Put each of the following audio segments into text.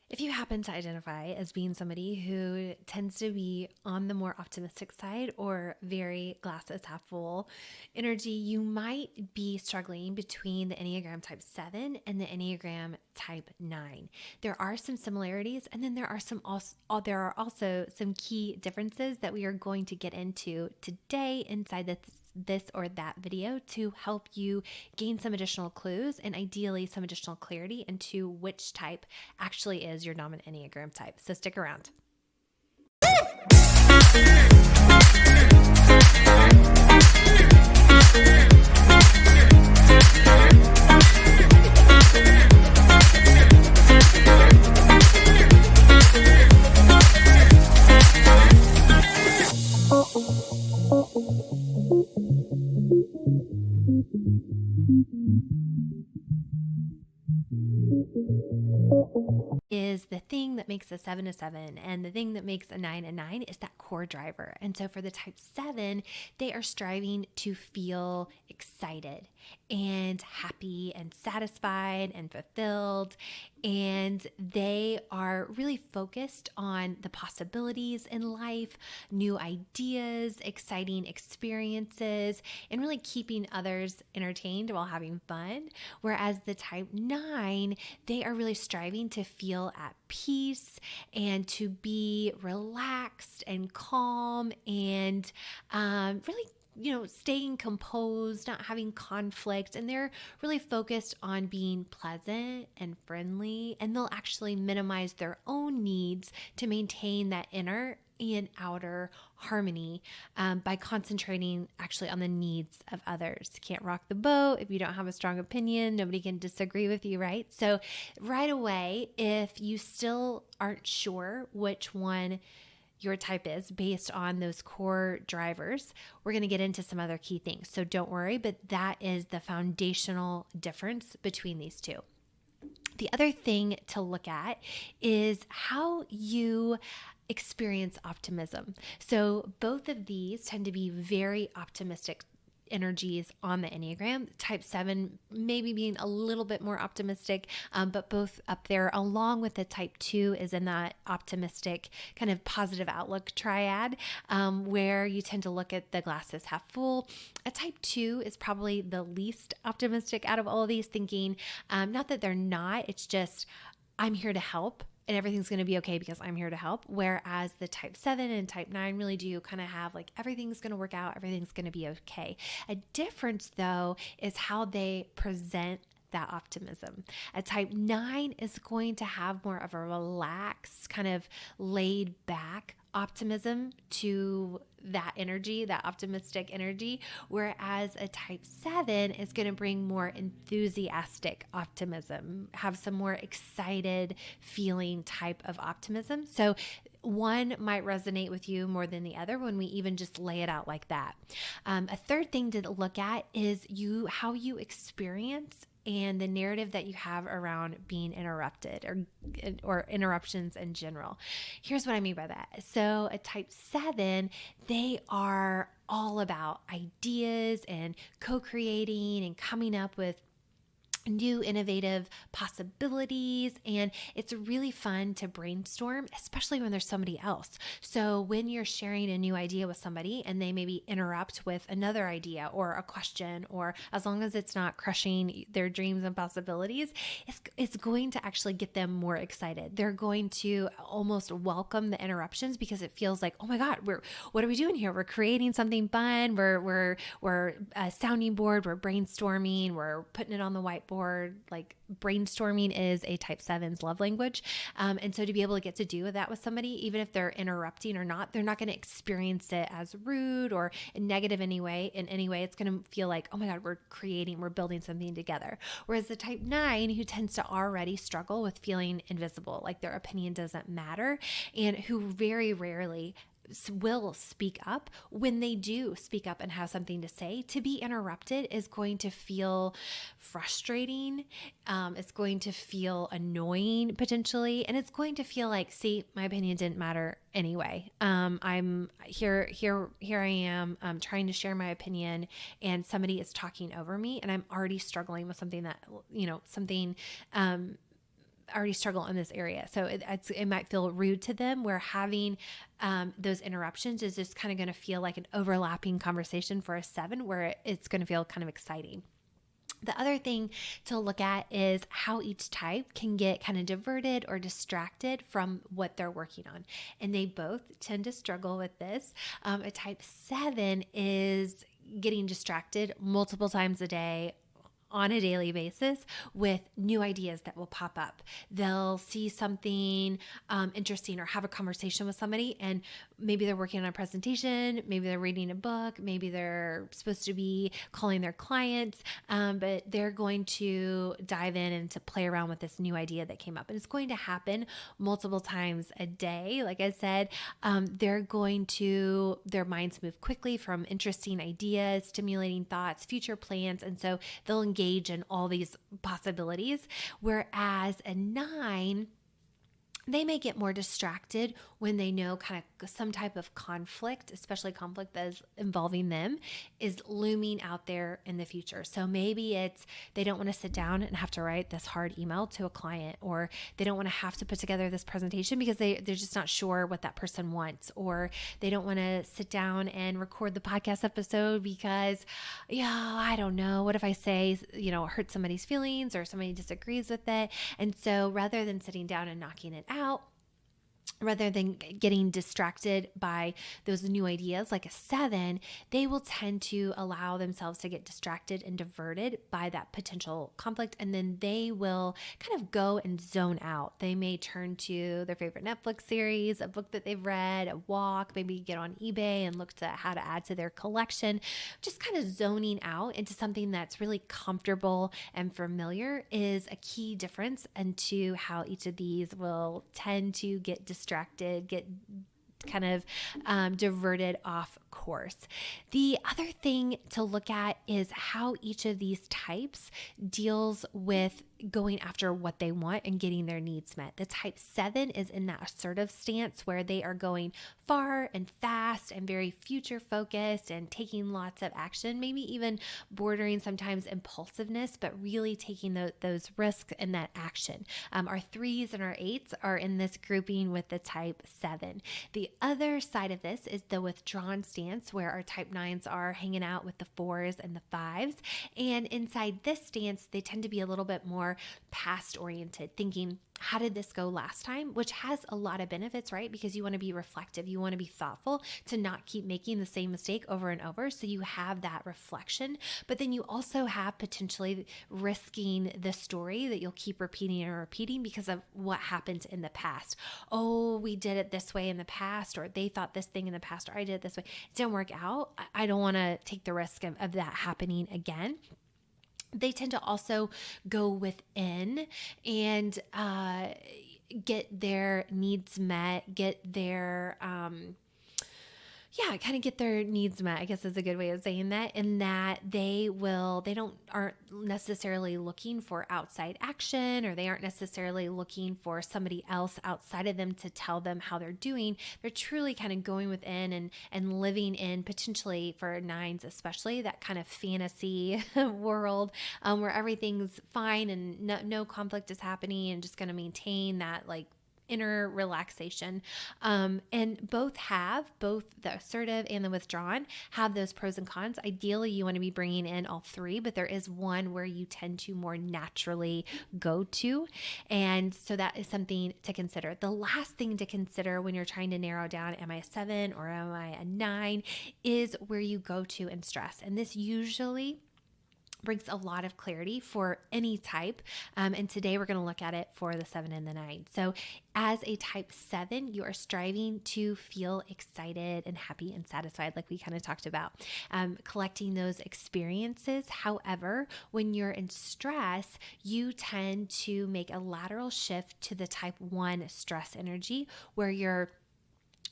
If you happen to identify as being somebody who tends to be on the more optimistic side or very glasses half full energy, you might be struggling between the Enneagram Type 7 and the Enneagram Type 9. There are some similarities, and then there are also some key differences that we are going to get into today inside this or that video to help you gain some additional clues and ideally some additional clarity into which type actually is your dominant Enneagram type. So stick around. Is the thing that makes a 7 a 7 and the thing that makes a 9 a 9 is that core driver. And so for the Type 7, they are striving to feel excited and happy and satisfied and fulfilled. And they are really focused on the possibilities in life, new ideas, exciting experiences, and really keeping others entertained while having fun. Whereas the Type 9, they are really striving to feel at peace and to be relaxed and calm and really staying composed, not having conflict, and they're really focused on being pleasant and friendly, and they'll actually minimize their own needs to maintain that inner and outer harmony by concentrating actually on the needs of others. Can't rock the boat if you don't have a strong opinion. Nobody can disagree with you, right? So right away, if you still aren't sure which one your type is based on those core drivers, we're going to get into some other key things. So don't worry, but that is the foundational difference between these two. The other thing to look at is how you experience optimism. So both of these tend to be very optimistic energies on the Enneagram. Type 7 maybe being a little bit more optimistic, but both up there, along with the Type 2 is in that optimistic kind of positive outlook triad, where you tend to look at the glasses half full. A Type 2 is probably the least optimistic out of all of these, thinking, not that they're not, it's just, I'm here to help and everything's going to be okay because I'm here to help. Whereas the Type 7 and Type 9 really do kind of have like, everything's going to work out, everything's going to be okay. A difference though is how they present that optimism. A Type 9 is going to have more of a relaxed, kind of laid back optimism to that energy, that optimistic energy, whereas a Type 7 is going to bring more enthusiastic optimism, have some more excited feeling type of optimism. So one might resonate with you more than the other when we even just lay it out like that. A third thing to look at is how you experience and the narrative that you have around being interrupted or interruptions in general. Here's what I mean by that. So a Type 7, they are all about ideas and co-creating and coming up with new innovative possibilities, and it's really fun to brainstorm, especially when there's somebody else. So when you're sharing a new idea with somebody and they maybe interrupt with another idea or a question, or as long as it's not crushing their dreams and possibilities, it's going to actually get them more excited. They're going to almost welcome the interruptions because it feels like, oh my God, what are we doing here? We're creating something fun. We're a sounding board. We're brainstorming. We're putting it on the whiteboard. Like brainstorming is a Type 7's love language. And so to be able to get to do that with somebody, even if they're interrupting or not, they're not going to experience it as rude or negative in any way. It's going to feel like, oh my God, we're building something together. Whereas the Type 9, who tends to already struggle with feeling invisible, like their opinion doesn't matter, and who very rarely will speak up, when they do speak up and have something to say, to be interrupted is going to feel frustrating. It's going to feel annoying potentially. And it's going to feel like, see, my opinion didn't matter anyway. I'm here I am, trying to share my opinion and somebody is talking over me and I'm already struggling with something that, something, already struggle in this area. So it might feel rude to them, where having those interruptions is just kind of going to feel like an overlapping conversation for a 7, where it's going to feel kind of exciting. The other thing to look at is how each type can get kind of diverted or distracted from what they're working on. And they both tend to struggle with this. A type 7 is getting distracted multiple times a day, on a daily basis, with new ideas that will pop up. They'll see something interesting or have a conversation with somebody, and maybe they're working on a presentation, maybe they're reading a book, maybe they're supposed to be calling their clients, but they're going to dive in and to play around with this new idea that came up. And it's going to happen multiple times a day. Like I said, their minds move quickly from interesting ideas, stimulating thoughts, future plans, and so they'll engage in all these possibilities. Whereas a 9, they may get more distracted when they know kind of some type of conflict, especially conflict that is involving them, is looming out there in the future. So maybe it's they don't want to sit down and have to write this hard email to a client, or they don't want to have to put together this presentation because they're just not sure what that person wants, or they don't want to sit down and record the podcast episode because, I don't know, what if I say, hurt somebody's feelings or somebody disagrees with it. And so rather than sitting down and knocking it out, rather than getting distracted by those new ideas like a 7, they will tend to allow themselves to get distracted and diverted by that potential conflict. And then they will kind of go and zone out. They may turn to their favorite Netflix series, a book that they've read, a walk, maybe get on eBay and look to how to add to their collection. Just kind of zoning out into something that's really comfortable and familiar is a key difference into how each of these will tend to get distracted, get kind of diverted off course. The other thing to look at is how each of these types deals with going after what they want and getting their needs met. The type 7 is in that assertive stance where they are going far and fast and very future focused and taking lots of action, maybe even bordering sometimes impulsiveness, but really taking those risks and that action. Our 3s and our 8s are in this grouping with the type 7. The other side of this is the withdrawn stance, where our type 9s are hanging out with the 4s and the 5s. And inside this stance, they tend to be a little bit more past oriented, thinking, how did this go last time? Which has a lot of benefits, right? Because you want to be reflective. You want to be thoughtful to not keep making the same mistake over and over. So you have that reflection, but then you also have potentially risking the story that you'll keep repeating and repeating because of what happened in the past. Oh, we did it this way in the past, or they thought this thing in the past, or I did it this way. It didn't work out. I don't want to take the risk of that happening again. They tend to also go within and get their needs met, get their get their needs met, I guess is a good way of saying that, in that aren't necessarily looking for outside action, or they aren't necessarily looking for somebody else outside of them to tell them how they're doing. They're truly kind of going within and living in, potentially for 9s especially, that kind of fantasy world where everything's fine and no conflict is happening, and just going to maintain that like inner relaxation. And both the assertive and the withdrawn have those pros and cons. Ideally, you want to be bringing in all 3, but there is one where you tend to more naturally go to. And so that is something to consider. The last thing to consider when you're trying to narrow down, am I a 7 or am I a 9, is where you go to in stress. And this usually brings a lot of clarity for any type. And today we're going to look at it for the 7 and the 9. So as a type 7, you are striving to feel excited and happy and satisfied, like we kind of talked about, collecting those experiences. However, when you're in stress, you tend to make a lateral shift to the type 1 stress energy, where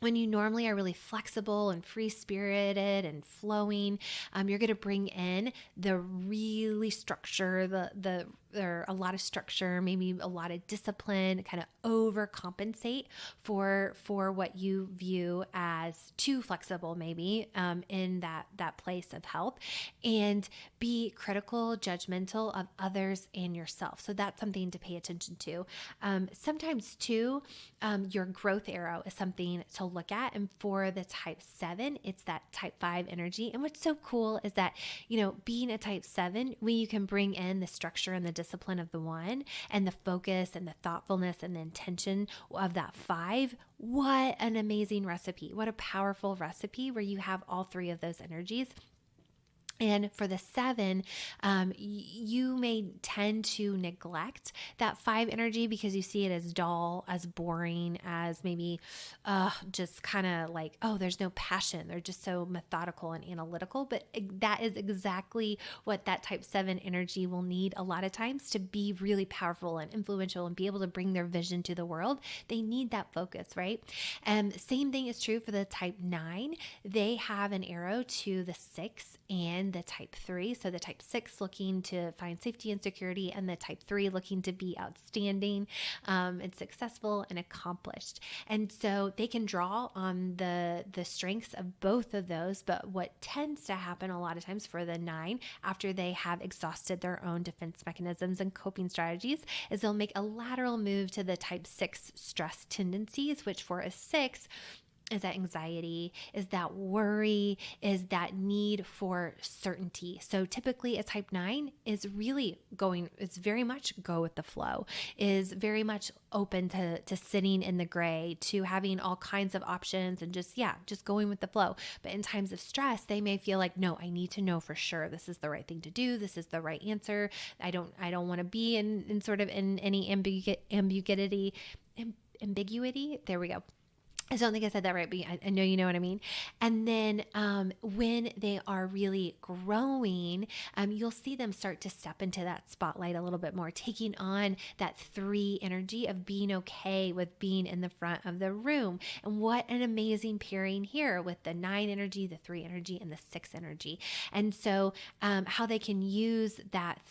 when you normally are really flexible and free-spirited and flowing, you're going to bring in the really structure, the or a lot of structure, maybe a lot of discipline, kind of overcompensate for what you view as too flexible, maybe in that place of health, and be critical, judgmental of others and yourself. So that's something to pay attention to. Sometimes too, your growth arrow is something to look at. And for the type 7, it's that type 5 energy. And what's so cool is that, being a type 7, when you can bring in the structure and the discipline of the 1 and the focus and the thoughtfulness and the intention of that 5, what an amazing recipe. What a powerful recipe where you have all 3 of those energies. And for the 7, you may tend to neglect that 5 energy because you see it as dull, as boring, as maybe just kind of like, oh, there's no passion. They're just so methodical and analytical. But that is exactly what that type 7 energy will need a lot of times to be really powerful and influential and be able to bring their vision to the world. They need that focus, right? And same thing is true for the type 9. They have an arrow to the 6 and the type 3. So the type 6 looking to find safety and security, and the type 3 looking to be outstanding and successful and accomplished. And so they can draw on the strengths of both of those. But what tends to happen a lot of times for the 9, after they have exhausted their own defense mechanisms and coping strategies, is they'll make a lateral move to the type 6 stress tendencies, which for a 6 is that anxiety, is that worry, is that need for certainty. So typically a type 9 is very much go with the flow, is very much open to sitting in the gray, to having all kinds of options and just going with the flow. But in times of stress, they may feel like, no, I need to know for sure this is the right thing to do. This is the right answer. I don't want to be in sort of in any ambiguity. There we go. I don't think I said that right, but I know you know what I mean. And then when they are really growing, you'll see them start to step into that spotlight a little bit more, taking on that 3 energy of being okay with being in the front of the room. And what an amazing pairing here with the 9 energy, the 3 energy, and the 6 energy. And so how they can use that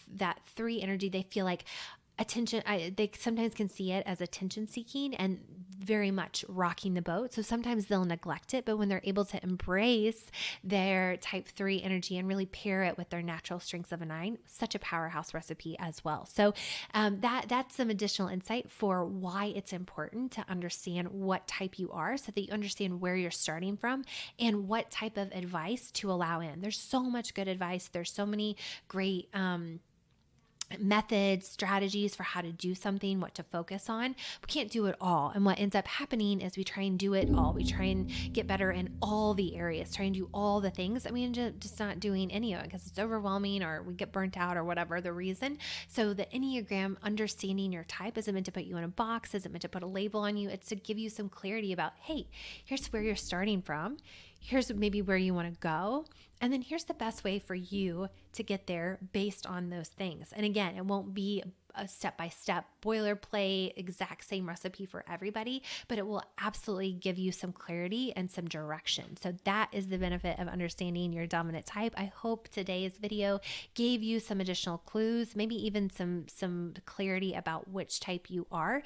3 energy, they feel like attention. They sometimes can see it as attention seeking and very much rocking the boat. So sometimes they'll neglect it, but when they're able to embrace their type 3 energy and really pair it with their natural strengths of a 9, such a powerhouse recipe as well. So that's some additional insight for why it's important to understand what type you are, so that you understand where you're starting from and what type of advice to allow in. There's so much good advice. There's so many great methods, strategies for how to do something, what to focus on. We can't do it all. And what ends up happening is we try and do it all. We try and get better in all the areas, try and do all the things. I mean, just not doing any of it because it's overwhelming or we get burnt out or whatever the reason. So the Enneagram, understanding your type, isn't meant to put you in a box, isn't meant to put a label on you. It's to give you some clarity about, hey, here's where you're starting from. Here's maybe where you want to go. And then here's the best way for you to get there based on those things. And again, it won't be a step-by-step boilerplate, exact same recipe for everybody, but it will absolutely give you some clarity and some direction. So that is the benefit of understanding your dominant type. I hope today's video gave you some additional clues, maybe even some clarity about which type you are.